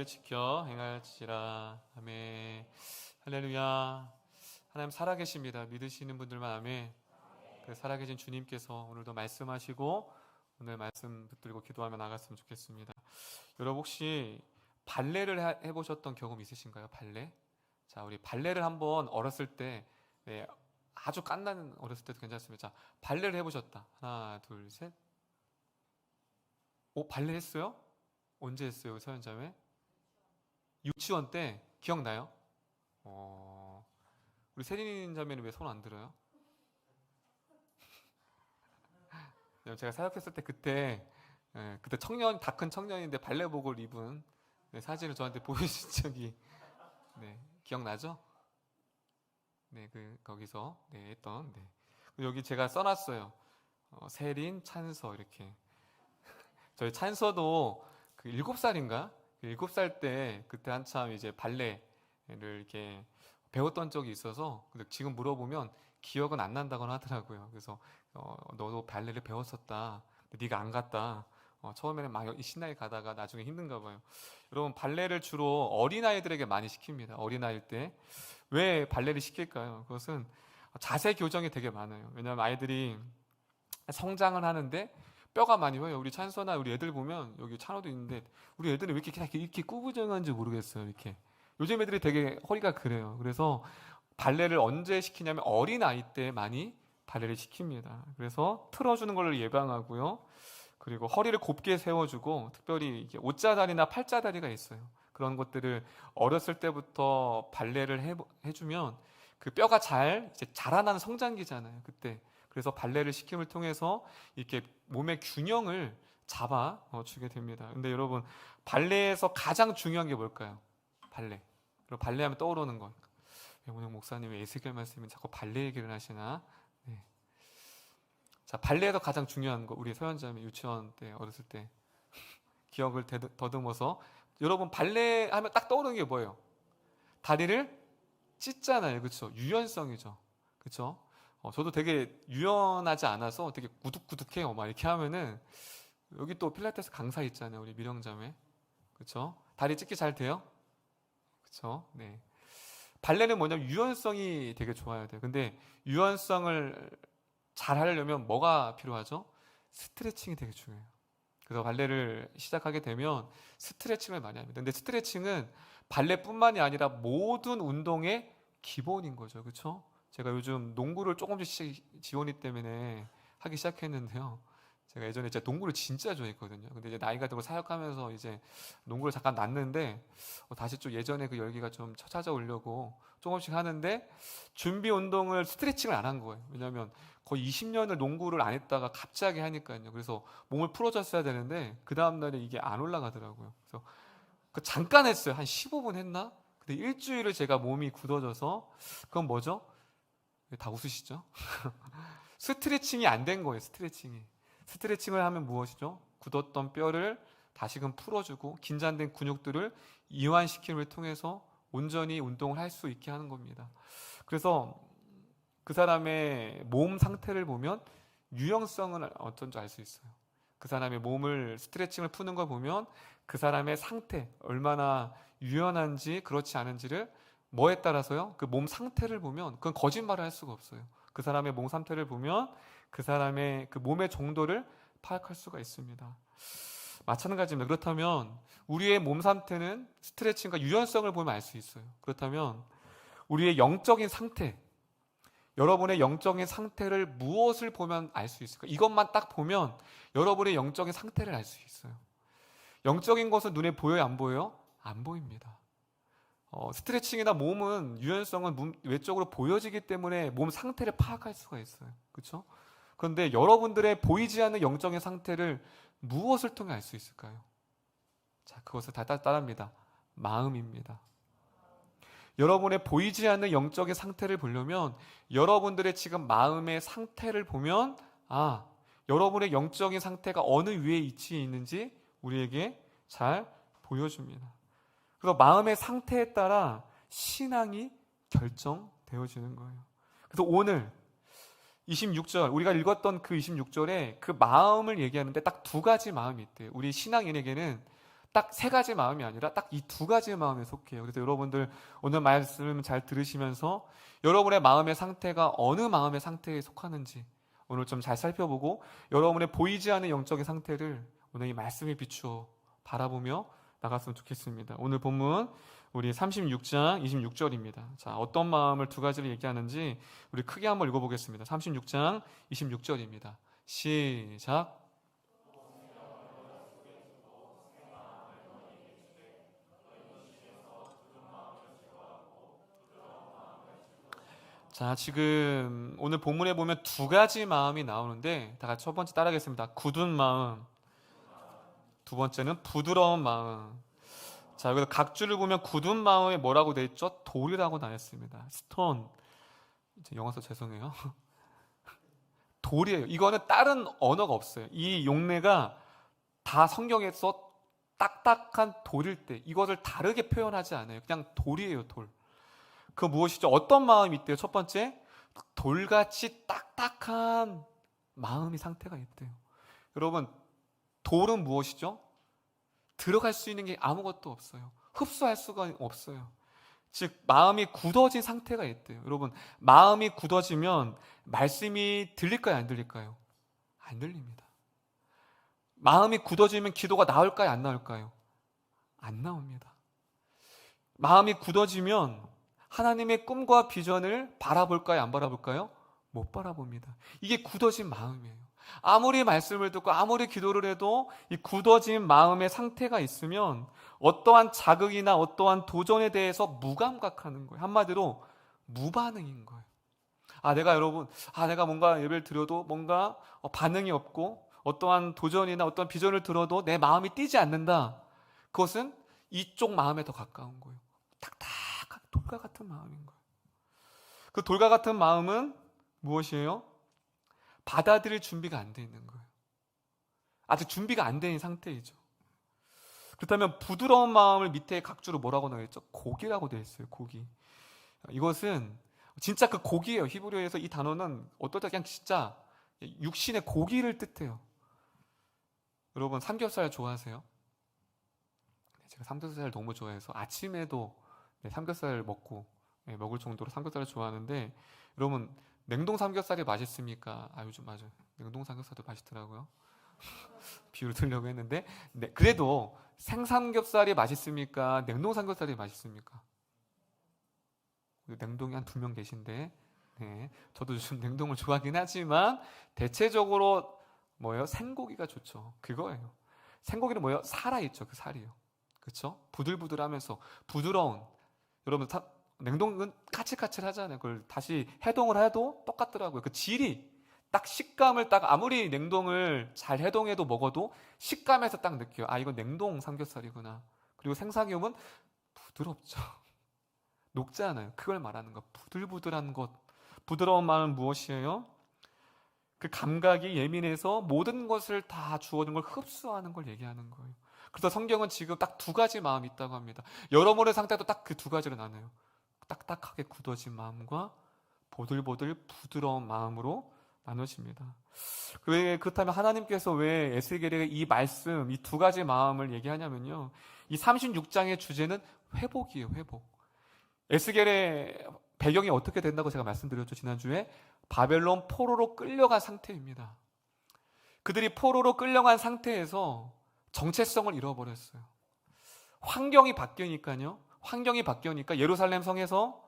지켜 행할지라. 아멘. 할렐루야. 하나님 살아계십니다. 믿으시는 분들만 아멘. 그 살아계신 주님께서 오늘도 말씀하시고 오늘 말씀 붙들고 기도하며 나갔으면 좋겠습니다. 여러분 혹시 발레를 해보셨던 경험 있으신가요? 발레? 자, 우리 발레를 한번 어렸을 때, 아주 깐난 어렸을 때도 괜찮습니다. 자, 발레를 해보셨다. 하나, 둘, 셋. 오, 발레 했어요? 언제 했어요, 서현자매? 유치원 때 기억나요? 우리 세린 자매는 왜 손 안 들어요? 제가 사역했을 때 그때 청년, 다 큰 청년인데 발레복을 입은 사진을 저한테 보여주신 적이 기억나죠? 거기서 했던 여기 제가 써놨어요. 세린, 찬서 이렇게. 저희 찬서도 그 7살인가? 7살 때 그때 한참 이제 발레를 이렇게 배웠던 적이 있어서 근데 지금 물어보면 기억은 안 난다고 하더라고요. 그래서 너도 발레를 배웠었다. 근데 네가 안 갔다. 처음에는 막 신나게 가다가 나중에 힘든가 봐요. 여러분 발레를 주로 어린아이들에게 많이 시킵니다. 어린아이일 때. 왜 발레를 시킬까요? 그것은 자세 교정이 되게 많아요. 왜냐하면 아이들이 성장을 하는데 뼈가 많이 휘어요. 우리 찬서나 우리 애들 보면 여기 찬호도 있는데 우리 애들은 왜 이렇게 꾸부정한지 모르겠어요. 이렇게 요즘 애들이 되게 허리가 그래요. 그래서 발레를 언제 시키냐면 어린 아이 때 많이 발레를 시킵니다. 그래서 틀어주는 걸 예방하고요. 그리고 허리를 곱게 세워주고 특별히 이게 옷자다리나 팔자다리가 있어요. 그런 것들을 어렸을 때부터 발레를 해주면 그 뼈가 잘 이제 자라나는 성장기잖아요. 그때. 그래서 발레를 시킴을 통해서 이렇게 몸의 균형을 잡아 주게 됩니다. 근데 여러분 발레에서 가장 중요한 게 뭘까요? 발레. 그리고 발레하면 떠오르는 것. 오늘 목사님 왜 에스겔 말씀은 자꾸 발레 얘기를 하시나? 네. 자, 발레에서 가장 중요한 거 우리 서현자매 유치원 때 어렸을 때 기억을 더듬어서 여러분 발레 하면 딱 떠오르는 게 뭐예요? 다리를 찢잖아요, 그렇죠? 유연성이죠, 그렇죠? 저도 되게 유연하지 않아서 되게 구둑구둑해요. 막 이렇게 하면은 여기 또 필라테스 강사 있잖아요, 우리 미령자매, 그렇죠? 다리 찢기 잘 돼요, 그렇죠? 네. 발레는 뭐냐면 유연성이 되게 좋아야 돼요. 근데 유연성을 잘 하려면 뭐가 필요하죠? 스트레칭이 되게 중요해요. 그래서 발레를 시작하게 되면 스트레칭을 많이 합니다. 근데 스트레칭은 발레뿐만이 아니라 모든 운동의 기본인 거죠, 그렇죠? 제가 요즘 농구를 조금씩 지원이 때문에 하기 시작했는데요. 제가 예전에 진짜 농구를 진짜 좋아했거든요. 근데 이제 나이가 들고 사역하면서 이제 농구를 잠깐 놨는데 다시 좀 예전에 그 열기가 좀 찾아오려고 조금씩 하는데 준비 운동을 스트레칭을 안 한 거예요. 왜냐하면 거의 20년을 농구를 안 했다가 갑자기 하니까요. 그래서 몸을 풀어줬어야 되는데 그 다음날에 이게 안 올라가더라고요. 그래서 잠깐 했어요. 한 15분 했나? 근데 일주일을 제가 몸이 굳어져서 그건 뭐죠? 다 웃으시죠? 스트레칭이 안 된 거예요. 스트레칭을 하면 무엇이죠? 굳었던 뼈를 다시금 풀어주고 긴장된 근육들을 이완시킴을 통해서 온전히 운동을 할 수 있게 하는 겁니다. 그래서 그 사람의 몸 상태를 보면 유연성은 어떤지 알 수 있어요. 그 사람의 몸을 스트레칭을 푸는 걸 보면 그 사람의 상태 얼마나 유연한지 그렇지 않은지를 뭐에 따라서요? 그 몸 상태를 보면 그건 거짓말을 할 수가 없어요. 그 사람의 몸 상태를 보면 그 사람의 그 몸의 정도를 파악할 수가 있습니다. 마찬가지입니다. 그렇다면 우리의 몸 상태는 스트레칭과 유연성을 보면 알 수 있어요. 그렇다면 우리의 영적인 상태, 여러분의 영적인 상태를 무엇을 보면 알 수 있을까? 이것만 딱 보면 여러분의 영적인 상태를 알 수 있어요. 영적인 것은 눈에 보여요? 안 보여요? 안 보입니다. 스트레칭이나 몸은 유연성은 외적으로 보여지기 때문에 몸 상태를 파악할 수가 있어요. 그렇죠? 그런데 여러분들의 보이지 않는 영적인 상태를 무엇을 통해 알 수 있을까요? 자, 그것을 다 따라합니다. 마음입니다. 여러분의 보이지 않는 영적인 상태를 보려면 여러분들의 지금 마음의 상태를 보면 여러분의 영적인 상태가 어느 위에 위치해 있는지 우리에게 잘 보여줍니다. 그래서 마음의 상태에 따라 신앙이 결정되어지는 거예요. 그래서 오늘 26절 우리가 읽었던 그 26절에 그 마음을 얘기하는데 딱 두 가지 마음이 있대요. 우리 신앙인에게는 딱 세 가지 마음이 아니라 딱 이 두 가지의 마음에 속해요. 그래서 여러분들 오늘 말씀 잘 들으시면서 여러분의 마음의 상태가 어느 마음의 상태에 속하는지 오늘 좀 잘 살펴보고 여러분의 보이지 않는 영적인 상태를 오늘 이 말씀에 비추어 바라보며 나갔으면 좋겠습니다. 오늘 본문 우리 36장 26절입니다. 자, 어떤 마음을 두 가지를 얘기하는지 우리 크게 한번 읽어보겠습니다. 36장 26절입니다. 시작. 자, 지금 오늘 본문에 보면 두 가지 마음이 나오는데 다 같이 첫 번째 따라하겠습니다. 굳은 마음, 두 번째는 부드러운 마음. 자, 여기서 각 줄을 보면 굳은 마음에 뭐라고 되어 있죠? 돌이라고 나왔습니다. 스톤. 영어서 죄송해요. 돌이에요. 이거는 다른 언어가 없어요. 이 용례가 다 성경에서 딱딱한 돌일 때 이것을 다르게 표현하지 않아요. 그냥 돌이에요, 돌. 그 무엇이죠? 어떤 마음이 있대요? 첫 번째, 돌같이 딱딱한 마음이 상태가 있대요. 여러분, 돌은 무엇이죠? 들어갈 수 있는 게 아무것도 없어요. 흡수할 수가 없어요. 즉 마음이 굳어진 상태가 있대요. 여러분, 마음이 굳어지면 말씀이 들릴까요? 안 들릴까요? 안 들립니다. 마음이 굳어지면 기도가 나올까요? 안 나올까요? 안 나옵니다. 마음이 굳어지면 하나님의 꿈과 비전을 바라볼까요? 안 바라볼까요? 못 바라봅니다. 이게 굳어진 마음이에요. 아무리 말씀을 듣고 아무리 기도를 해도 이 굳어진 마음의 상태가 있으면 어떠한 자극이나 어떠한 도전에 대해서 무감각하는 거예요. 한마디로 무반응인 거예요. 내가 뭔가 예배를 드려도 뭔가 반응이 없고 어떠한 도전이나 어떠한 비전을 들어도 내 마음이 뛰지 않는다. 그것은 이쪽 마음에 더 가까운 거예요. 딱딱한 돌과 같은 마음인 거예요. 그 돌과 같은 마음은 무엇이에요? 받아들일 준비가 안 돼 있는 거예요. 아직 준비가 안 된 상태이죠. 그렇다면 부드러운 마음을 밑에 각주로 뭐라고 나와 있죠? 고기라고 되어 있어요. 고기. 이것은 진짜 그 고기예요. 히브리어에서 이 단어는 어떨 때 그냥 진짜 육신의 고기를 뜻해요. 여러분 삼겹살 좋아하세요? 제가 삼겹살 너무 좋아해서 아침에도 삼겹살 먹을 정도로 삼겹살을 좋아하는데 여러분 냉동 삼겹살이 맛있습니까? 요즘 맞아요. 냉동 삼겹살도 맛있더라고요. 비유를 들려고 했는데 그래도 생삼겹살이 맛있습니까? 냉동 삼겹살이 맛있습니까? 냉동이 한 2명 계신데 저도 요즘 냉동을 좋아하긴 하지만 대체적으로 생고기가 좋죠. 그거예요. 생고기는 살아있죠. 그 살이요. 그렇죠? 부들부들하면서 부드러운. 여러분 냉동은 까칠까칠하잖아요. 그걸 다시 해동을 해도 똑같더라고요. 그 질이 딱 식감을 아무리 냉동을 잘 해동해도 먹어도 식감에서 딱 느껴요. 이건 냉동 삼겹살이구나. 그리고 생삼겹은 부드럽죠. 녹지 않아요. 그걸 말하는 거. 부들부들한 것. 부드러운 마음은 무엇이에요? 그 감각이 예민해서 모든 것을 다 주어진 걸 흡수하는 걸 얘기하는 거예요. 그래서 성경은 지금 딱 두 가지 마음이 있다고 합니다. 여러분의 상태도 딱 그 두 가지로 나눠요. 딱딱하게 굳어진 마음과 보들보들 부드러운 마음으로 나누십니다. 그렇다면 하나님께서 왜 에스겔에게 이 말씀, 이 두 가지 마음을 얘기하냐면요. 이 36장의 주제는 회복이에요. 회복. 에스겔의 배경이 어떻게 된다고 제가 말씀드렸죠. 지난주에 바벨론 포로로 끌려간 상태입니다. 그들이 포로로 끌려간 상태에서 정체성을 잃어버렸어요. 환경이 바뀌니까 예루살렘 성에서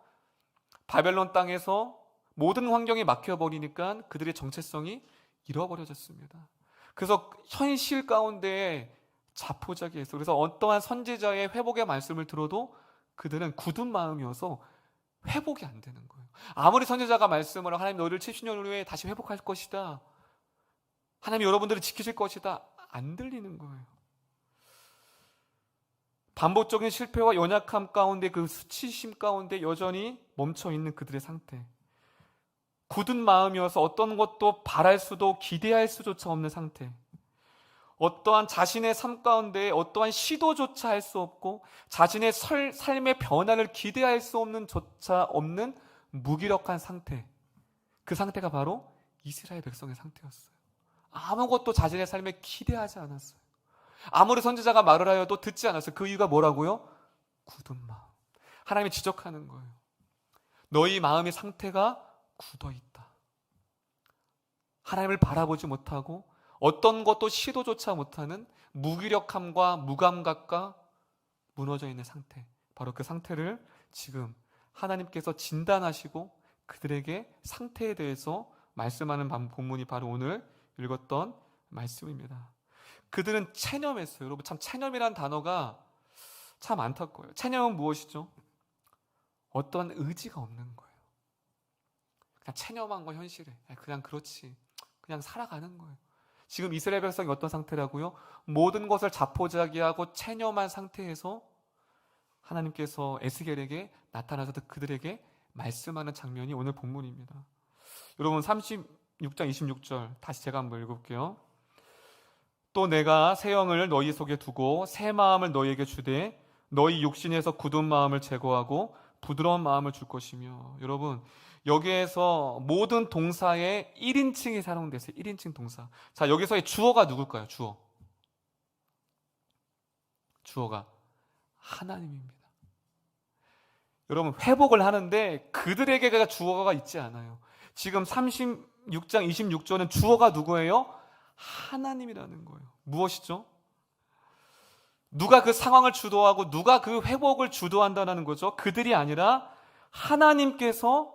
바벨론 땅에서 모든 환경이 막혀버리니까 그들의 정체성이 잃어버려졌습니다. 그래서 현실 가운데 자포자기했어요. 그래서 어떠한 선지자의 회복의 말씀을 들어도 그들은 굳은 마음이어서 회복이 안 되는 거예요. 아무리 선지자가 말씀을 하나님 너희를 70년 후에 다시 회복할 것이다. 하나님 여러분들을 지키실 것이다. 안 들리는 거예요. 반복적인 실패와 연약함 가운데 그 수치심 가운데 여전히 멈춰있는 그들의 상태. 굳은 마음이어서 어떤 것도 바랄 수도 기대할 수조차 없는 상태. 어떠한 자신의 삶 가운데 어떠한 시도조차 할 수 없고 자신의 삶의 변화를 기대할 수 없는 조차 없는 무기력한 상태. 그 상태가 바로 이스라엘 백성의 상태였어요. 아무것도 자신의 삶에 기대하지 않았어요. 아무리 선지자가 말을 하여도 듣지 않았어요. 그 이유가 뭐라고요? 굳은 마음. 하나님이 지적하는 거예요. 너희 마음의 상태가 굳어 있다. 하나님을 바라보지 못하고 어떤 것도 시도조차 못하는 무기력함과 무감각과 무너져 있는 상태. 바로 그 상태를 지금 하나님께서 진단하시고 그들에게 상태에 대해서 말씀하는 본문이 바로 오늘 읽었던 말씀입니다. 그들은 체념했어요. 여러분, 참 체념이란 단어가 참 안타까워요. 체념은 무엇이죠? 어떤 의지가 없는 거예요. 그냥 체념한 거 현실에. 그냥 그렇지. 그냥 살아가는 거예요. 지금 이스라엘 백성이 어떤 상태라고요? 모든 것을 자포자기하고 체념한 상태에서 하나님께서 에스겔에게 나타나서 그들에게 말씀하는 장면이 오늘 본문입니다. 여러분 36장 26절 다시 제가 한번 읽어볼게요. 또 내가 새 영을 너희 속에 두고 새 마음을 너희에게 주되 너희 육신에서 굳은 마음을 제거하고 부드러운 마음을 줄 것이며. 여러분 여기에서 모든 동사의 1인칭이 사용됐어요. 1인칭 동사. 자, 여기서의 주어가 누굴까요? 주어가 하나님입니다. 여러분 회복을 하는데 그들에게가 주어가 있지 않아요. 지금 36장 26절은 주어가 누구예요? 하나님이라는 거예요. 무엇이죠? 누가 그 상황을 주도하고 누가 그 회복을 주도한다는 거죠? 그들이 아니라 하나님께서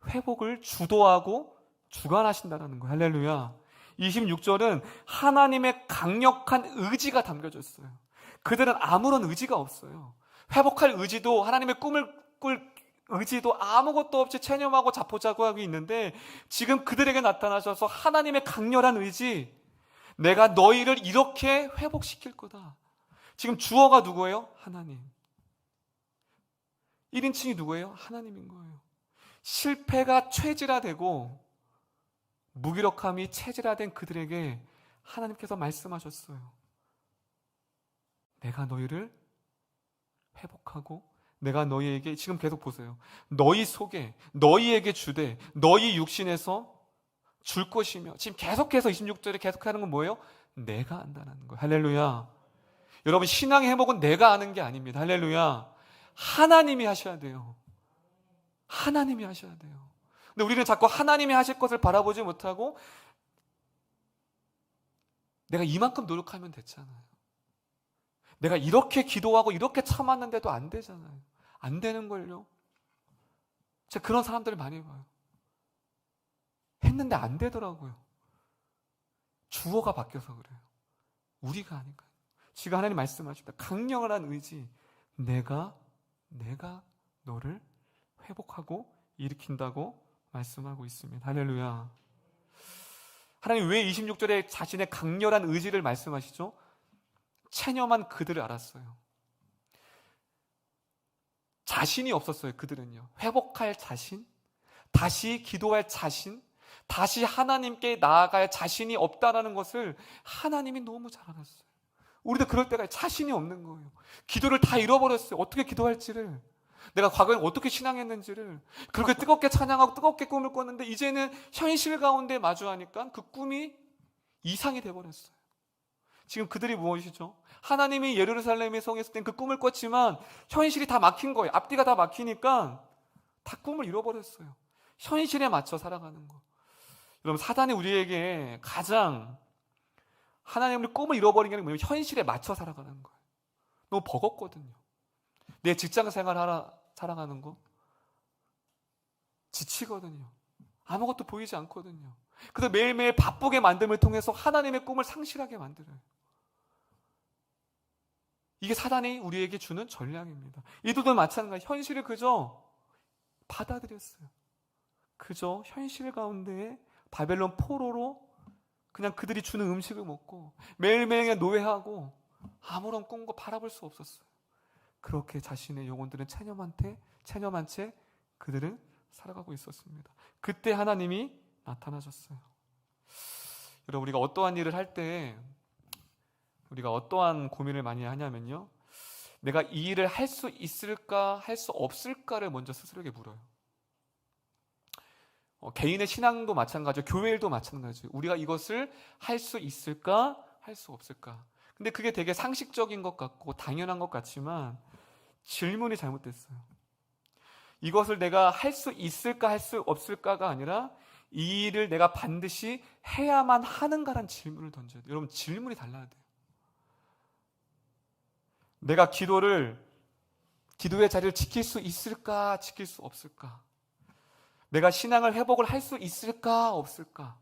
회복을 주도하고 주관하신다는 거예요. 할렐루야. 26절은 하나님의 강력한 의지가 담겨져 있어요. 그들은 아무런 의지가 없어요. 회복할 의지도, 하나님의 꿈을 꿀 의지도 아무것도 없이 체념하고 자포자기하고 있는데 지금 그들에게 나타나셔서 하나님의 강렬한 의지, 내가 너희를 이렇게 회복시킬 거다. 지금 주어가 누구예요? 하나님. 1인칭이 누구예요? 하나님인 거예요. 실패가 체질화되고 무기력함이 체질화된 그들에게 하나님께서 말씀하셨어요. 내가 너희를 회복하고 내가 너희에게, 지금 계속 보세요, 너희 속에 너희에게 주되 너희 육신에서 줄 것이며. 지금 계속해서 26절에 계속하는 건 뭐예요? 내가 한다는 거예요. 할렐루야. 여러분 신앙의 회복은 내가 하는 게 아닙니다. 할렐루야. 하나님이 하셔야 돼요. 하나님이 하셔야 돼요. 근데 우리는 자꾸 하나님이 하실 것을 바라보지 못하고 내가 이만큼 노력하면 됐잖아요. 내가 이렇게 기도하고 이렇게 참았는데도 안 되잖아요. 안 되는걸요. 제가 그런 사람들을 많이 봐요. 했는데 안 되더라고요. 주어가 바뀌어서 그래요. 우리가 아닌가요? 지금 하나님 말씀하십니다. 강력한 의지, 내가 너를 회복하고 일으킨다고 말씀하고 있습니다. 할렐루야. 하나님 왜 26절에 자신의 강렬한 의지를 말씀하시죠? 체념한 그들을 알았어요. 자신이 없었어요. 그들은요. 회복할 자신, 다시 기도할 자신, 다시 하나님께 나아갈 자신이 없다라는 것을 하나님이 너무 잘 알았어요. 우리도 그럴 때가 자신이 없는 거예요. 기도를 다 잃어버렸어요. 어떻게 기도할지를, 내가 과거에 어떻게 신앙했는지를. 그렇게 뜨겁게 찬양하고 뜨겁게 꿈을 꿨는데 이제는 현실 가운데 마주하니까 그 꿈이 이상이 돼버렸어요. 지금 그들이 무엇이죠? 하나님이 예루살렘의 성에 있을 땐 그 꿈을 꿨지만 현실이 다 막힌 거예요. 앞뒤가 다 막히니까 다 꿈을 잃어버렸어요. 현실에 맞춰 살아가는 거. 여러분 사단이 우리에게 가장 하나님의 꿈을 잃어버린 게 뭐냐면 현실에 맞춰 살아가는 거예요. 너무 버겁거든요. 내 직장 생활 살아가는 거 지치거든요. 아무것도 보이지 않거든요. 그래서 매일매일 바쁘게 만듦을 통해서 하나님의 꿈을 상실하게 만들어요. 이게 사단이 우리에게 주는 전략입니다. 이들도 마찬가지. 현실을 그저 받아들였어요. 그저 현실 가운데에 바벨론 포로로 그냥 그들이 주는 음식을 먹고 매일매일 노예하고 아무런 꿈과 바라볼 수 없었어요. 그렇게 자신의 영혼들은 체념한 채 그들은 살아가고 있었습니다. 그때 하나님이 나타나셨어요. 여러분 우리가 어떠한 일을 할 때 우리가 어떠한 고민을 많이 하냐면요, 내가 이 일을 할 수 있을까 할 수 없을까를 먼저 스스로에게 물어요. 개인의 신앙도 마찬가지고 교회 일도 마찬가지예요. 우리가 이것을 할 수 있을까 할 수 없을까. 근데 그게 되게 상식적인 것 같고 당연한 것 같지만 질문이 잘못됐어요. 이것을 내가 할 수 있을까 할 수 없을까가 아니라 이 일을 내가 반드시 해야만 하는가라는 질문을 던져야 돼요. 여러분, 질문이 달라야 돼요. 내가 기도의 자리를 지킬 수 있을까 지킬 수 없을까? 내가 신앙을 회복을 할 수 있을까 없을까?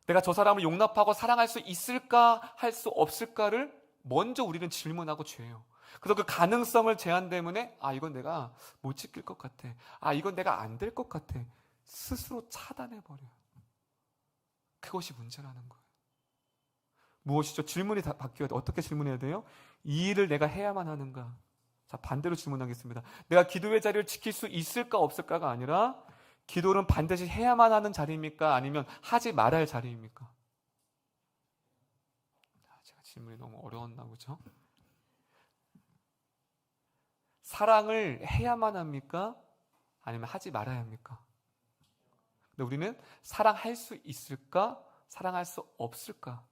내가 저 사람을 용납하고 사랑할 수 있을까 할 수 없을까를 먼저 우리는 질문하고 죄요. 그래서 그 가능성을 제한 때문에 이건 내가 못 지킬 것 같아. 이건 내가 안 될 것 같아. 스스로 차단해버려요. 그것이 문제라는 거예요. 무엇이죠? 질문이 다 바뀌어야 돼. 어떻게 질문해야 돼요? 이 일을 내가 해야만 하는가? 자, 반대로 질문하겠습니다. 내가 기도의 자리를 지킬 수 있을까 없을까가 아니라 기도는 반드시 해야만 하는 자리입니까? 아니면 하지 말아야 할 자리입니까? 제가 질문이 너무 어려웠나 보죠? 사랑을 해야만 합니까? 아니면 하지 말아야 합니까? 근데 우리는 사랑할 수 있을까? 사랑할 수 없을까?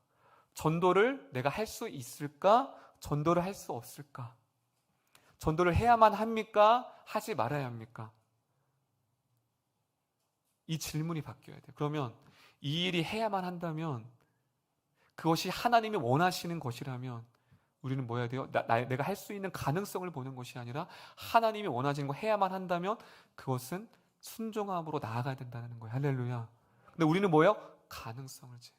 전도를 내가 할 수 있을까? 전도를 할 수 없을까? 전도를 해야만 합니까? 하지 말아야 합니까? 이 질문이 바뀌어야 돼요. 그러면 이 일이 해야만 한다면, 그것이 하나님이 원하시는 것이라면 우리는 뭐 해야 돼요? 내가 할 수 있는 가능성을 보는 것이 아니라 하나님이 원하시는 거 해야만 한다면 그것은 순종함으로 나아가야 된다는 거예요. 할렐루야. 근데 우리는 뭐예요? 가능성을 재요.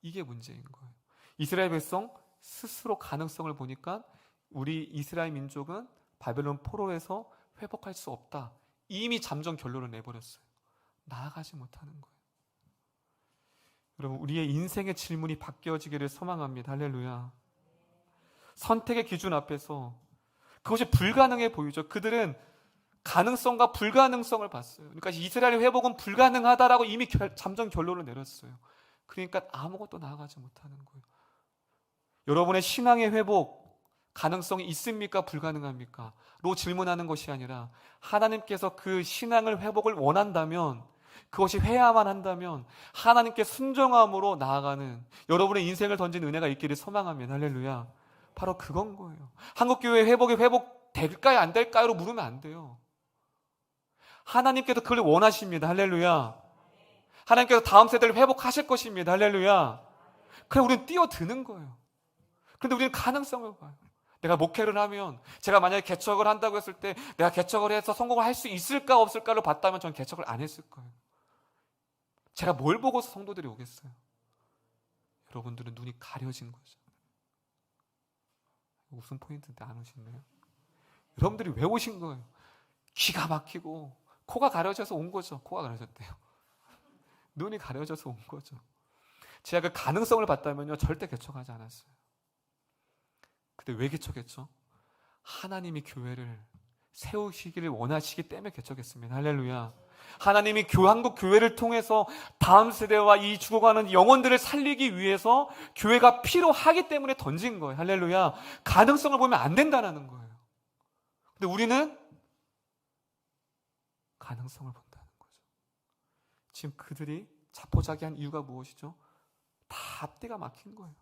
이게 문제인 거예요. 이스라엘 백성 스스로 가능성을 보니까 우리 이스라엘 민족은 바벨론 포로에서 회복할 수 없다. 이미 잠정 결론을 내버렸어요. 나아가지 못하는 거예요. 여러분, 우리의 인생의 질문이 바뀌어지기를 소망합니다. 할렐루야. 선택의 기준 앞에서 그것이 불가능해 보이죠. 그들은 가능성과 불가능성을 봤어요. 그러니까 이스라엘의 회복은 불가능하다라고 이미 잠정 결론을 내렸어요. 그러니까 아무것도 나아가지 못하는 거예요. 여러분의 신앙의 회복 가능성이 있습니까? 불가능합니까? 로 질문하는 것이 아니라 하나님께서 그 신앙을 회복을 원한다면, 그것이 해야만 한다면 하나님께 순종함으로 나아가는 여러분의 인생을 던진 은혜가 있기를 소망합니다. 할렐루야. 바로 그건 거예요. 한국교회 회복이 회복될까요? 안 될까요? 로 물으면 안 돼요. 하나님께서 그걸 원하십니다. 할렐루야. 하나님께서 다음 세대를 회복하실 것입니다. 할렐루야. 그럼 우리는 뛰어드는 거예요. 그런데 우리는 가능성을 봐요. 내가 목회를 하면, 제가 만약에 개척을 한다고 했을 때 내가 개척을 해서 성공을 할 수 있을까 없을까를 봤다면 전 개척을 안 했을 거예요. 제가 뭘 보고서 성도들이 오겠어요? 여러분들은 눈이 가려진 거죠. 웃음 포인트인데 안 오시네요. 여러분들이 왜 오신 거예요? 귀가 막히고 코가 가려져서 온 거죠. 코가 가려졌대요. 눈이 가려져서 온 거죠. 제가 그 가능성을 봤다면요 절대 개척하지 않았어요. 근데 왜 개척했죠? 하나님이 교회를 세우시기를 원하시기 때문에 개척했습니다. 할렐루야. 하나님이 한국 교회를 통해서 다음 세대와 이 죽어가는 영혼들을 살리기 위해서 교회가 필요하기 때문에 던진 거예요. 할렐루야. 가능성을 보면 안 된다는 거예요. 근데 우리는 가능성을 본다는 거죠. 지금 그들이 자포자기한 이유가 무엇이죠? 다 앞뒤가 막힌 거예요.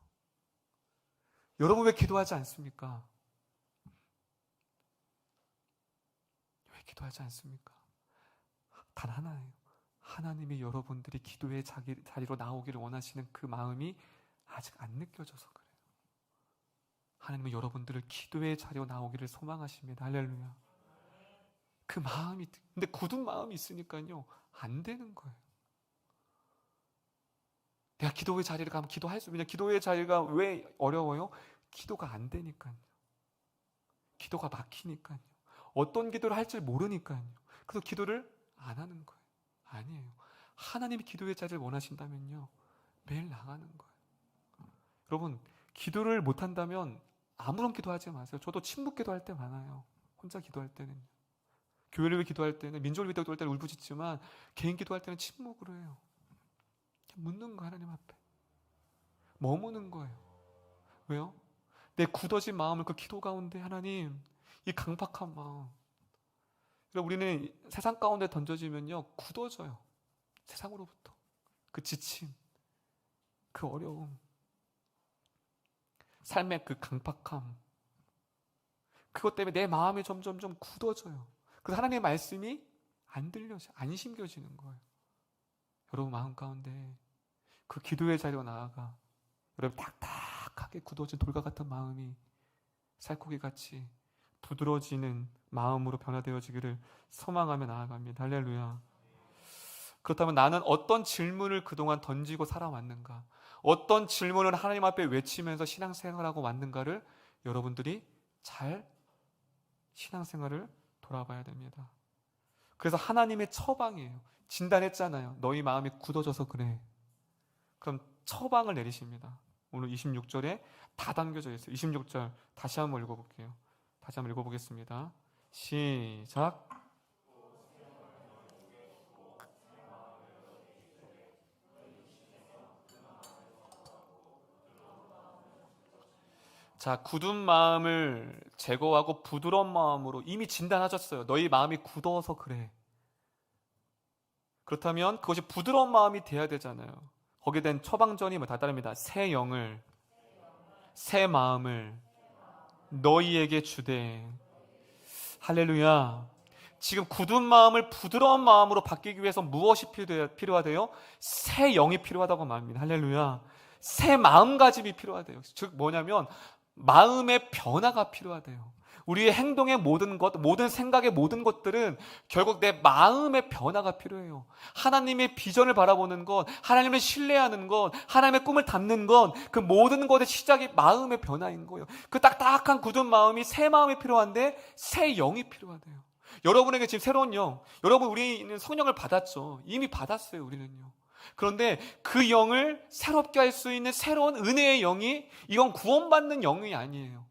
여러분 왜 기도하지 않습니까? 왜 기도하지 않습니까? 단 하나예요. 하나님이 여러분들이 기도의 자리로 나오기를 원하시는 그 마음이 아직 안 느껴져서 그래요. 하나님은 여러분들을 기도의 자리로 나오기를 소망하십니다. 할렐루야. 그 마음이, 근데 굳은 마음이 있으니까요 안 되는 거예요. 내가 기도의 자리를 가면 기도할 수 있냐? 기도의 자리가 왜 어려워요? 기도가 안 되니까요. 기도가 막히니까요. 어떤 기도를 할지 모르니까요. 그래서 기도를 안 하는 거예요. 아니에요. 하나님이 기도의 자리를 원하신다면요 매일 나가는 거예요. 여러분, 기도를 못한다면 아무런 기도하지 마세요. 저도 침묵 기도할 때 많아요. 혼자 기도할 때는. 교회를 위해 기도할 때는, 민족을 위해 기도할 때는 울부짖지만 개인 기도할 때는 침묵으로 해요. 묻는 거, 하나님 앞에 머무는 거예요. 왜요? 내 굳어진 마음을 그 기도 가운데, 하나님, 이 강팍한 마음, 우리는 세상 가운데 던져지면요 굳어져요. 세상으로부터 그 지침, 그 어려움. 삶의 그 강팍함, 그것 때문에 내 마음이 점점 굳어져요. 그래서 하나님의 말씀이 안 들려져요. 안 심겨지는 거예요. 여러분 마음 가운데 그 기도의 자리로 나아가 여러분 딱딱하게 굳어진 돌과 같은 마음이 살코기같이 부드러워지는 마음으로 변화되어지기를 소망하며 나아갑니다. 할렐루야. 그렇다면 나는 어떤 질문을 그동안 던지고 살아왔는가? 어떤 질문을 하나님 앞에 외치면서 신앙생활하고 왔는가를 여러분들이 잘 신앙생활을 돌아봐야 됩니다. 그래서 하나님의 처방이에요. 진단했잖아요. 너희 마음이 굳어져서 그래. 그럼 처방을 내리십니다. 오늘 26절에 다 담겨져 있어요. 26절 다시 한번 읽어볼게요. 다시 한번 읽어보겠습니다. 시작. 자, 굳은 마음을 제거하고 부드러운 마음으로 이미 진단하셨어요. 너희 마음이 굳어서 그래. 그렇다면 그것이 부드러운 마음이 돼야 되잖아요. 거기에 대한 처방전이 다 다릅니다. 새 영을, 새 마음을 너희에게 주되. 할렐루야. 지금 굳은 마음을 부드러운 마음으로 바뀌기 위해서 무엇이 필요하대요? 새 영이 필요하다고 말합니다. 할렐루야. 새 마음가짐이 필요하대요. 즉 뭐냐면 마음의 변화가 필요하대요. 우리의 행동의 모든 것, 모든 생각의 모든 것들은 결국 내 마음의 변화가 필요해요. 하나님의 비전을 바라보는 것, 하나님을 신뢰하는 것, 하나님의 꿈을 담는 것, 그 모든 것의 시작이 마음의 변화인 거예요. 그 딱딱한 굳은 마음이 새 마음이 필요한데 새 영이 필요하대요. 여러분에게 지금 새로운 영, 여러분 우리는 성령을 받았죠. 이미 받았어요, 우리는요. 그런데 그 영을 새롭게 할 수 있는 새로운 은혜의 영이, 이건 구원받는 영이 아니에요.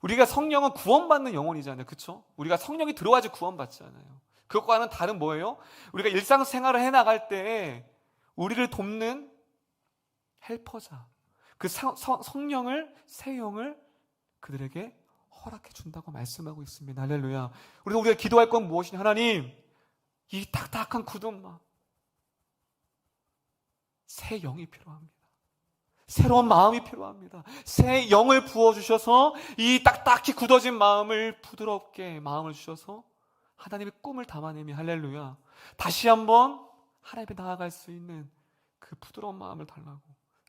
우리가 성령은 구원받는 영혼이잖아요. 그렇죠? 우리가 성령이 들어와야지 구원받잖아요. 그것과는 다른 뭐예요? 우리가 일상생활을 해나갈 때 우리를 돕는 헬퍼자, 그 성령을, 새 영을 그들에게 허락해 준다고 말씀하고 있습니다. 할렐루야. 우리가 기도할 건 무엇이냐? 하나님, 이 딱딱한 굳은 마음, 새 영이 필요합니다. 새로운 마음이 필요합니다. 새 영을 부어주셔서 이 딱딱히 굳어진 마음을 부드럽게 마음을 주셔서 하나님의 꿈을 담아내며, 할렐루야, 다시 한번 하나님 앞에 나아갈 수 있는 그 부드러운 마음을 달라고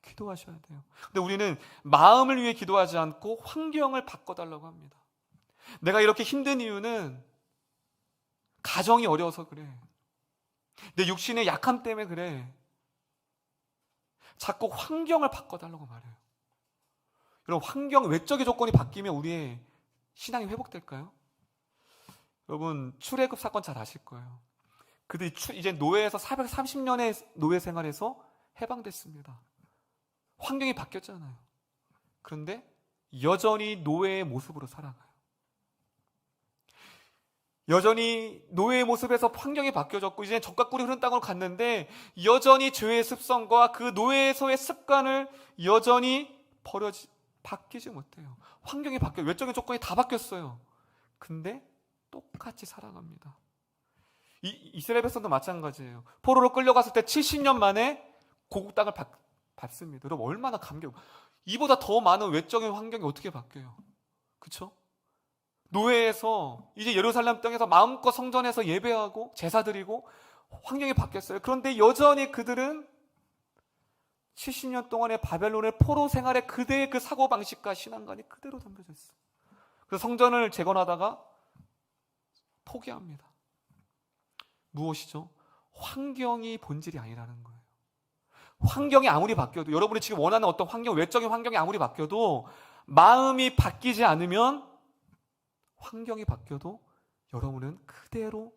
기도하셔야 돼요. 근데 우리는 마음을 위해 기도하지 않고 환경을 바꿔달라고 합니다. 내가 이렇게 힘든 이유는 가정이 어려워서 그래. 내 육신의 약함 때문에 그래. 자꾸 환경을 바꿔달라고 말해요. 여러분, 환경, 외적인 조건이 바뀌면 우리의 신앙이 회복될까요? 여러분, 출애굽 사건 잘 아실 거예요. 그들이 이제 노예에서 430년의 노예 생활에서 해방됐습니다. 환경이 바뀌었잖아요. 그런데 여전히 노예의 모습으로 살아가요. 여전히 노예의 모습에서 환경이 바뀌어졌고 이제 젖과 꿀이 흐르는 땅으로 갔는데 여전히 죄의 습성과 그 노예에서의 습관을 여전히 바뀌지 못해요. 환경이 바뀌어요. 외적인 조건이 다 바뀌었어요. 근데 똑같이 살아갑니다. 이스라엘 백성도 마찬가지예요. 포로로 끌려갔을 때 70년 만에 고국 땅을 받습니다. 여러분 얼마나 감격. 이보다 더 많은 외적인 환경이 어떻게 바뀌어요? 그렇죠? 노예에서 이제 예루살렘 땅에서 마음껏 성전에서 예배하고 제사 드리고 환경이 바뀌었어요. 그런데 여전히 그들은 70년 동안의 바벨론의 포로 생활의 그대의 그 사고방식과 신앙관이 그대로 담겨져 있어요. 그래서 성전을 재건하다가 포기합니다. 무엇이죠? 환경이 본질이 아니라는 거예요. 환경이 아무리 바뀌어도, 여러분이 지금 원하는 어떤 환경, 외적인 환경이 아무리 바뀌어도 마음이 바뀌지 않으면 환경이 바뀌어도 여러분은 그대로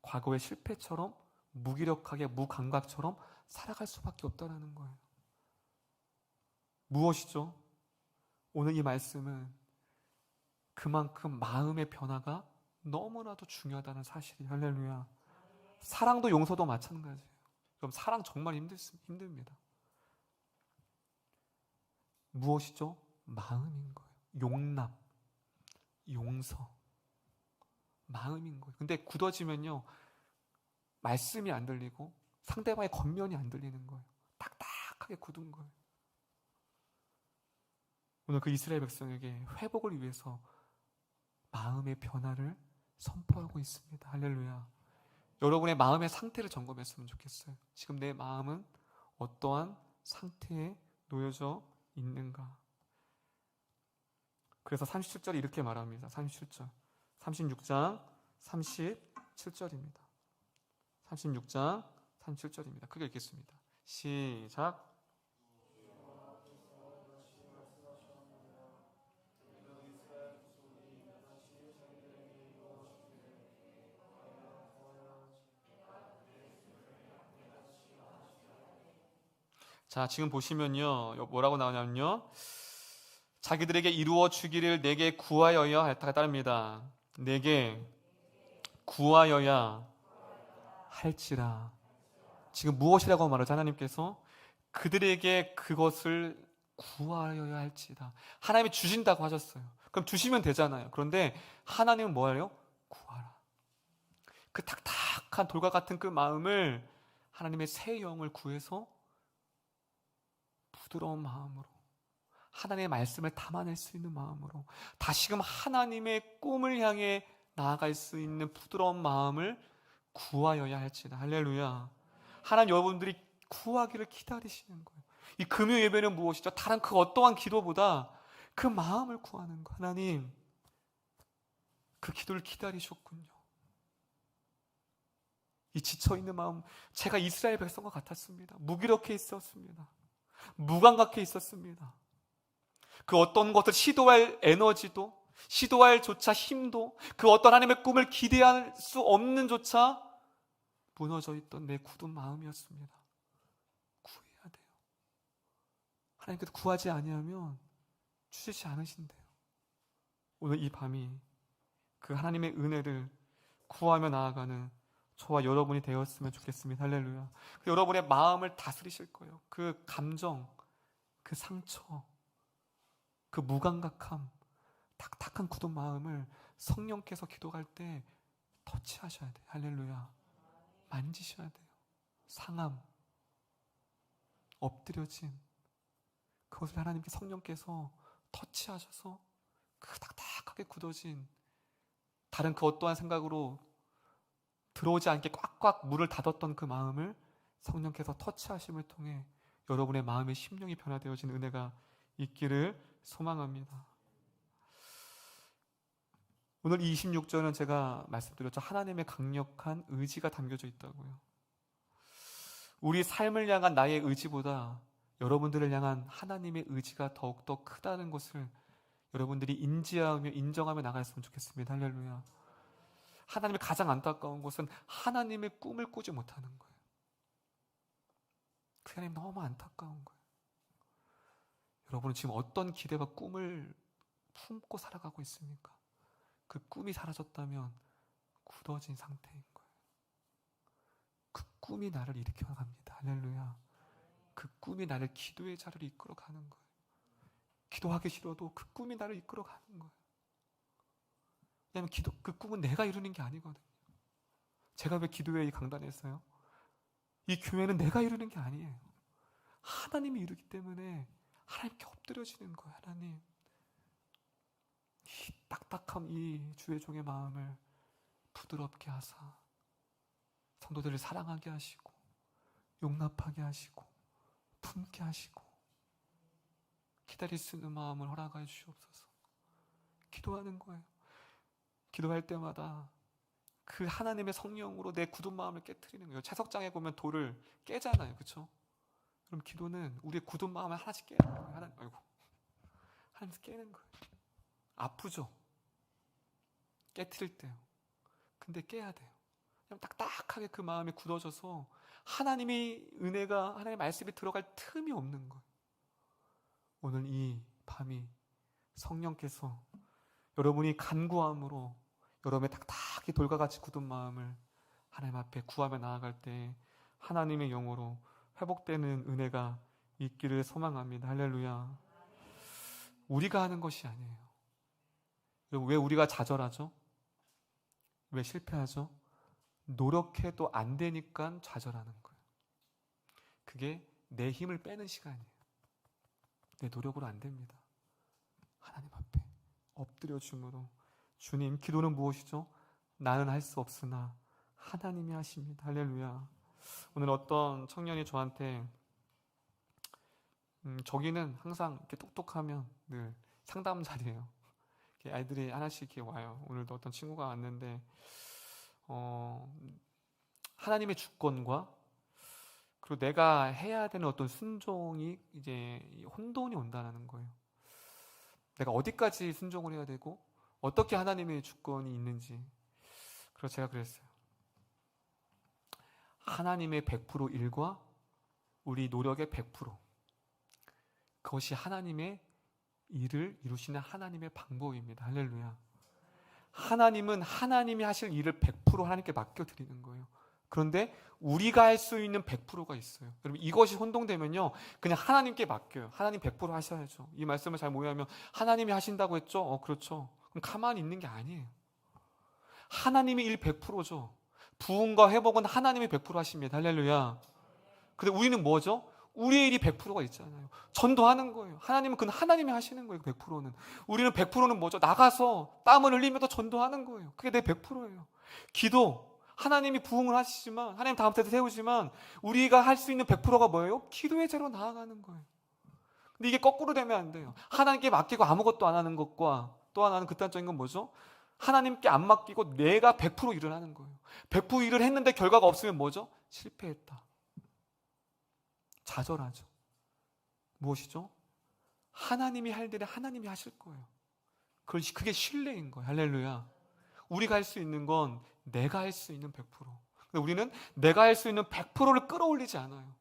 과거의 실패처럼 무기력하게 무감각처럼 살아갈 수밖에 없다는 거예요. 무엇이죠? 오늘 이 말씀은 그만큼 마음의 변화가 너무나도 중요하다는 사실이, 할렐루야. 사랑도 용서도 마찬가지예요. 그럼 사랑 정말 힘듭니다. 무엇이죠? 마음인 거예요. 용납, 용서, 마음인 거예요. 근데 굳어지면요, 말씀이 안 들리고 상대방의 겉면이 안 들리는 거예요. 딱딱하게 굳은 거예요. 오늘 그 이스라엘 백성에게 회복을 위해서 마음의 변화를 선포하고 있습니다. 할렐루야. 여러분의 마음의 상태를 점검했으면 좋겠어요. 지금 내 마음은 어떠한 상태에 놓여져 있는가? 그래서 37절이 이렇게 말합니다. 37절. 36장 37절입니다. 36장 37절입니다. 크게 읽겠습니다. 시작. 자, 지금 보시면요. 뭐라고 나오냐면요. 자기들에게 이루어 주기를 내게 구하여야 할까 따릅니다. 내게 구하여야 할지라. 지금 무엇이라고 말하죠? 하나님께서 그들에게 그것을 구하여야 할지라. 하나님이 주신다고 하셨어요. 그럼 주시면 되잖아요. 그런데 하나님은 뭐예요? 구하라. 그 탁탁한 돌과 같은 그 마음을 하나님의 새 영을 구해서 부드러운 마음으로 하나님의 말씀을 담아낼 수 있는 마음으로 다시금 하나님의 꿈을 향해 나아갈 수 있는 부드러운 마음을 구하여야 할지라. 할렐루야. 하나님 여러분들이 구하기를 기다리시는 거예요. 이 금요 예배는 무엇이죠? 다른 그 어떠한 기도보다 그 마음을 구하는 거. 하나님 그 기도를 기다리셨군요. 이 지쳐있는 마음, 제가 이스라엘 백성과 같았습니다. 무기력해 있었습니다. 무감각해 있었습니다. 그 어떤 것을 시도할 에너지도, 시도할 조차 힘도, 그 어떤 하나님의 꿈을 기대할 수 없는 조차 무너져 있던 내 굳은 마음이었습니다. 구해야 돼요. 하나님께서 구하지 아니하면 주시지 않으신대요. 오늘 이 밤이 그 하나님의 은혜를 구하며 나아가는 저와 여러분이 되었으면 좋겠습니다. 할렐루야. 여러분의 마음을 다스리실 거예요. 그 감정, 그 상처, 그 무감각함, 탁탁한 굳은 마음을 성령께서 기도할 때 터치하셔야 돼요. 할렐루야. 만지셔야 돼요. 상함, 엎드려짐, 그것을 하나님께 성령께서 터치하셔서 그 딱딱하게 굳어진 다른 그 어떠한 생각으로 들어오지 않게 꽉꽉 문을 닫았던 그 마음을 성령께서 터치하심을 통해 여러분의 마음의 심령이 변화되어진 은혜가 있기를 소망합니다. 오늘 26절은 제가 말씀드렸죠. 하나님의 강력한 의지가 담겨져 있다고요. 우리 삶을 향한 나의 의지보다 여러분들을 향한 하나님의 의지가 더욱더 크다는 것을 여러분들이 인지하며 인정하며 나갔으면 좋겠습니다. 할렐루야. 하나님의 가장 안타까운 것은 하나님의 꿈을 꾸지 못하는 거예요. 그 하나님 너무 안타까운 거예요. 여러분은 지금 어떤 기대와 꿈을 품고 살아가고 있습니까? 그 꿈이 사라졌다면 굳어진 상태인 거예요. 그 꿈이 나를 일으켜갑니다. 할렐루야. 그 꿈이 나를 기도의 자리로 이끌어가는 거예요. 기도하기 싫어도 그 꿈이 나를 이끌어가는 거예요. 왜냐하면 그 꿈은 내가 이루는 게 아니거든요. 제가 왜 기도회의 강단에 했어요? 이 교회는 내가 이루는 게 아니에요. 하나님이 이루기 때문에 하나님께 엎드려지는 거예요. 하나님, 이 딱딱함, 이 주의 종의 마음을 부드럽게 하사 성도들을 사랑하게 하시고 용납하게 하시고 품게 하시고 기다릴 수 있는 마음을 허락하여 주시옵소서. 기도하는 거예요. 기도할 때마다 그 하나님의 성령으로 내 굳은 마음을 깨트리는 거예요. 채석장에 보면 돌을 깨잖아요. 그렇죠? 그럼 기도는 우리의 굳은 마음을 하나씩 깨는 거예요. 하나님께서 깨는 거예요. 아프죠? 깨트릴 때요. 근데 깨야 돼요. 그냥 딱딱하게 그 마음이 굳어져서 하나님의 은혜가, 하나님의 말씀이 들어갈 틈이 없는 거예요. 오늘 이 밤이 성령께서 여러분이 간구함으로 여러분의 딱딱히 돌과 같이 굳은 마음을 하나님 앞에 구하며 나아갈 때 하나님의 영으로 회복되는 은혜가 있기를 소망합니다. 할렐루야. 우리가 하는 것이 아니에요. 왜 우리가 좌절하죠? 왜 실패하죠? 노력해도 안 되니까 좌절하는 거예요. 그게 내 힘을 빼는 시간이에요. 내 노력으로 안 됩니다. 하나님 앞에 엎드려 줌으로, 주님, 기도는 무엇이죠? 나는 할 수 없으나 하나님이 하십니다. 할렐루야. 오늘 어떤 청년이 저한테 저기는 항상 이렇게 똑똑하면 늘 상담 자리예요. 아이들이 하나씩 이렇게 와요. 오늘도 어떤 친구가 왔는데 하나님의 주권과 그리고 내가 해야 되는 어떤 순종이 이제 혼돈이 온다는 거예요. 내가 어디까지 순종을 해야 되고 어떻게 하나님의 주권이 있는지. 그래서 제가 그랬어요. 하나님의 100% 일과 우리 노력의 100%, 그것이 하나님의 일을 이루시는 하나님의 방법입니다. 할렐루야. 하나님은 하나님이 하실 일을 100% 하나님께 맡겨드리는 거예요. 그런데 우리가 할 수 있는 100%가 있어요. 여러분, 이것이 혼동되면요, 그냥 하나님께 맡겨요. 하나님 100% 하셔야죠. 이 말씀을 잘 모여하면 하나님이 하신다고 했죠? 그렇죠. 그럼 가만히 있는 게 아니에요. 하나님이 일 100%죠. 부흥과 회복은 하나님이 100% 하십니다. 할렐루야. 근데 우리는 뭐죠? 우리의 일이 100%가 있잖아요. 전도하는 거예요. 하나님은 그건 하나님이 하시는 거예요. 100%는. 우리는 100%는 뭐죠? 나가서 땀을 흘리면서 전도하는 거예요. 그게 내 100%예요. 기도, 하나님이 부흥을 하시지만, 하나님 다음 때도 세우지만, 우리가 할 수 있는 100%가 뭐예요? 기도의 제로 나아가는 거예요. 근데 이게 거꾸로 되면 안 돼요. 하나님께 맡기고 아무것도 안 하는 것과 또 하나는 극단적인 건 뭐죠? 하나님께 안 맡기고 내가 100% 일을 하는 거예요. 100% 일을 했는데 결과가 없으면 뭐죠? 실패했다. 좌절하죠. 무엇이죠? 하나님이 할 일을 하나님이 하실 거예요. 그게 신뢰인 거예요. 할렐루야. 우리가 할 수 있는 건 내가 할 수 있는 100%. 근데 우리는 내가 할 수 있는 100%를 끌어올리지 않아요.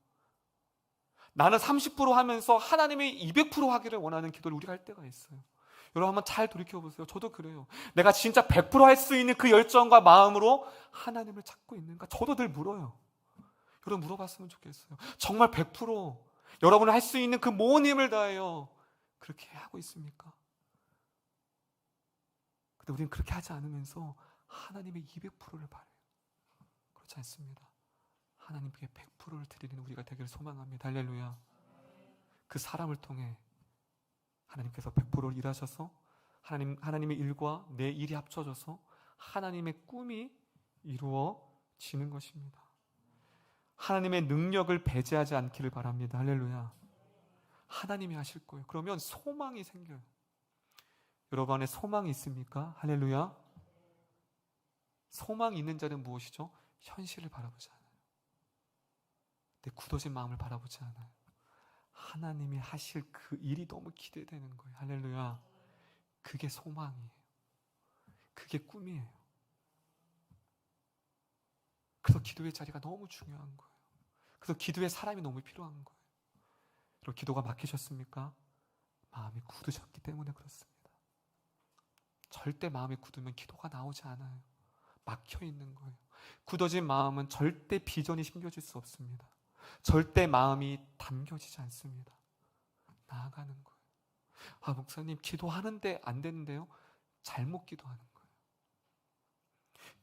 나는 30% 하면서 하나님이 200% 하기를 원하는 기도를 우리가 할 때가 있어요. 여러분 한번 잘 돌이켜보세요. 저도 그래요. 내가 진짜 100% 할 수 있는 그 열정과 마음으로 하나님을 찾고 있는가? 저도 늘 물어요. 여러분 물어봤으면 좋겠어요. 정말 100% 여러분이 할 수 있는 그 모든 힘을 다하여 그렇게 하고 있습니까? 근데 우리는 그렇게 하지 않으면서 하나님의 200%를 바라요. 그렇지 않습니다. 하나님께 100%를 드리는 우리가 되기를 소망합니다. 할렐루야. 그 사람을 통해 하나님께서 100%를 일하셔서 하나님의 일과 내 일이 합쳐져서 하나님의 꿈이 이루어지는 것입니다. 하나님의 능력을 배제하지 않기를 바랍니다. 할렐루야. 하나님이 하실 거예요. 그러면 소망이 생겨요. 여러분 안에 소망이 있습니까? 할렐루야. 소망이 있는 자는 무엇이죠? 현실을 바라보지 않아요. 내 굳어진 마음을 바라보지 않아요. 하나님이 하실 그 일이 너무 기대되는 거예요. 할렐루야. 그게 소망이에요. 그게 꿈이에요. 그래서 기도의 자리가 너무 중요한 거예요. 그래서 기도의 사람이 너무 필요한 거예요. 그리고 기도가 막히셨습니까? 마음이 굳으셨기 때문에 그렇습니다. 절대 마음이 굳으면 기도가 나오지 않아요. 막혀 있는 거예요. 굳어진 마음은 절대 비전이 심겨질 수 없습니다. 절대 마음이 담겨지지 않습니다. 나아가는 거예요. 목사님 기도하는데 안 되는데요? 잘못 기도하는 거예요.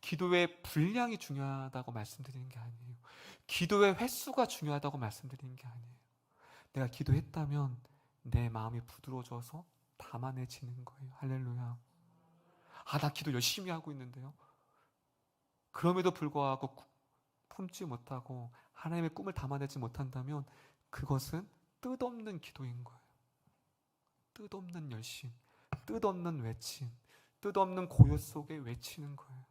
기도의 분량이 중요하다고 말씀드리는 게 아니에요. 기도의 횟수가 중요하다고 말씀드리는 게 아니에요. 내가 기도했다면 내 마음이 부드러워져서 담아내지는 거예요. 할렐루야. 나 기도 열심히 하고 있는데요. 그럼에도 불구하고 품지 못하고 하나님의 꿈을 담아내지 못한다면 그것은 뜻없는 기도인 거예요. 뜻없는 열심, 뜻없는 외침, 뜻없는 고요 속에 외치는 거예요.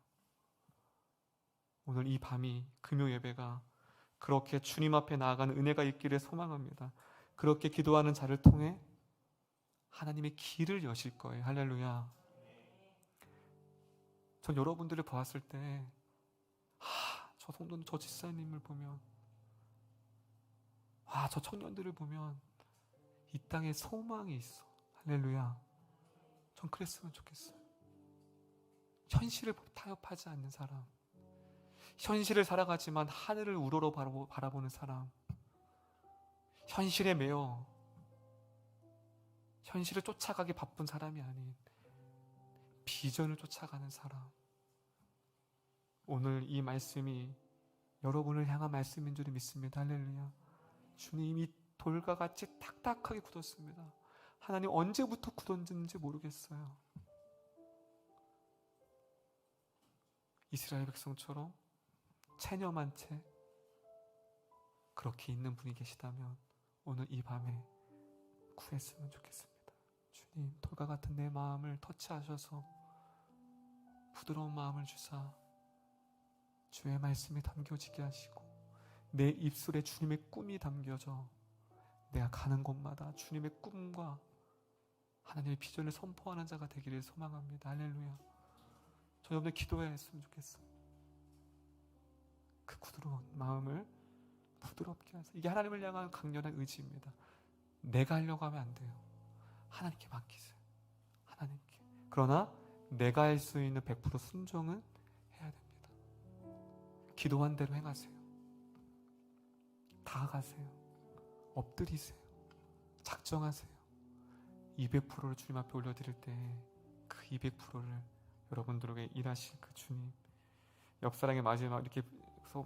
오늘 이 밤이 금요 예배가 그렇게 주님 앞에 나아가는 은혜가 있기를 소망합니다. 그렇게 기도하는 자를 통해 하나님의 길을 여실 거예요. 할렐루야. 전 여러분들을 보았을 때 저 성도님, 저 집사님을 보면 저 청년들을 보면 이 땅에 소망이 있어. 할렐루야. 전 그랬으면 좋겠어요. 현실을 타협하지 않는 사람, 현실을 살아가지만 하늘을 우러러 바라보는 사람, 현실에 매여 현실을 쫓아가기 바쁜 사람이 아닌 비전을 쫓아가는 사람. 오늘 이 말씀이 여러분을 향한 말씀인 줄 믿습니다. 할렐루야. 주님, 이 돌과 같이 딱딱하게 굳었습니다. 하나님 언제부터 굳었는지 모르겠어요. 이스라엘 백성처럼 체념한 채 그렇게 있는 분이 계시다면 오늘 이 밤에 구했으면 좋겠습니다. 주님, 돌과 같은 내 마음을 터치하셔서 부드러운 마음을 주사 주의 말씀이 담겨지게 하시고 내 입술에 주님의 꿈이 담겨져 내가 가는 곳마다 주님의 꿈과 하나님의 비전을 선포하는 자가 되기를 소망합니다. 할렐루야. 저 여러분들 기도해야 했으면 좋겠어요. 그 부드러운 마음을 부드럽게 하세요. 이게 하나님을 향한 강렬한 의지입니다. 내가 하려고 하면 안 돼요. 하나님께 맡기세요. 하나님께. 그러나 내가 할 수 있는 100% 순종은 해야 됩니다. 기도한 대로 행하세요. 다가가세요. 엎드리세요. 작정하세요. 200%를 주님 앞에 올려드릴 때 그 200%를 여러분들에게 일하실 그 주님, 옆사랑의 마지막 이렇게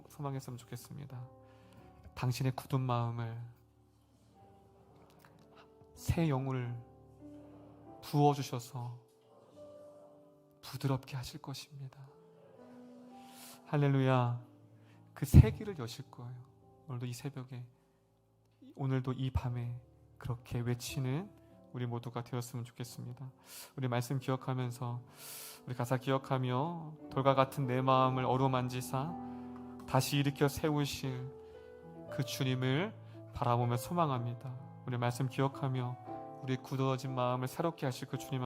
소망했으면 좋겠습니다. 당신의 굳은 마음을 새 영을 부어주셔서 부드럽게 하실 것입니다. 할렐루야. 그 새 길을 여실 거예요. 오늘도 이 새벽에, 오늘도 이 밤에 그렇게 외치는 우리 모두가 되었으면 좋겠습니다. 우리 말씀 기억하면서, 우리 가사 기억하며 돌과 같은 내 마음을 어루만지사 다시 일으켜 세우실 그 주님을 바라보며 소망합니다. 우리 말씀 기억하며 우리 굳어진 마음을 새롭게 하실 그 주님